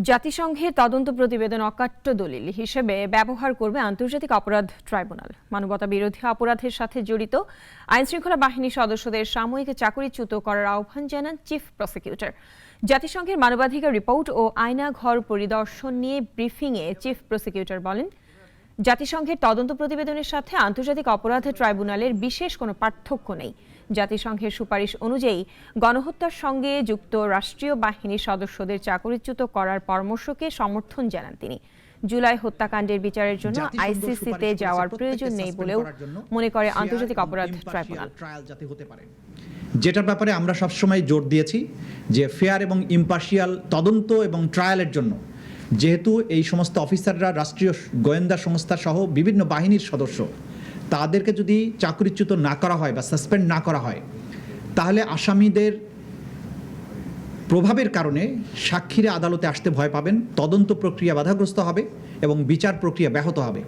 জাতিসংঘের তদন্ত প্রতিবেদন অকাট্য দলিল হিসেবে ব্যবহার করবে আন্তর্জাতিক অপরাধ ট্রাইব্যুনাল। মানবতা বিরোধী অপরাধের সাথে জড়িত আইনশৃঙ্খলা বাহিনী সদস্যদের সাময়িক চাকরিচ্যুত করার আহ্বান জানান চিফ প্রসিকিউটর। জাতিসংঘের মানবাধিকার রিপোর্ট ও আয়না ঘর পরিদর্শন নিয়ে ব্রিফিংয়ে চিফ প্রসিকিউটর বলেন, জাতিসংঘের তদন্ত প্রতিবেদনের সাথে আন্তর্জাতিক অপরাধ ট্রাইব্যুনালের বিশেষ কোনো পার্থক্য নেই। জাতিসংঘের সুপারিশ অনুযায়ী গণহত্যার সঙ্গে যুক্ত রাষ্ট্রীয় বাহিনীর সদস্যদের চাকরিচ্যুত করার পরামর্শকে সমর্থন জানান তিনি। জুলাই হত্যাকাণ্ডের বিচারের জন্য আইসিসিতে যাওয়ার প্রয়োজন নেই বলেও মনে করে আন্তর্জাতিক অপরাধ ট্রাইব্যুনাল। যেটার ব্যাপারে আমরা সবসময় জোর দিয়েছি যে ফেয়ার এবং ইম্পার্শিয়াল তদন্ত এবং ট্রায়ালের জন্য, যেহেতু এই সমস্ত অফিসাররা রাষ্ট্রীয় গোয়েন্দা সংস্থা সহ বিভিন্ন বাহিনীর সদস্য, তাদেরকে যদি চাকরিচ্যুত না করা হয় বা সাসপেন্ড না করা হয়, তাহলে আসামিদের প্রভাবের কারণে সাক্ষীরা আদালতে আসতে ভয় পাবেন, তদন্ত প্রক্রিয়া বাধাগ্রস্ত হবে এবং বিচার প্রক্রিয়া ব্যাহত হবে।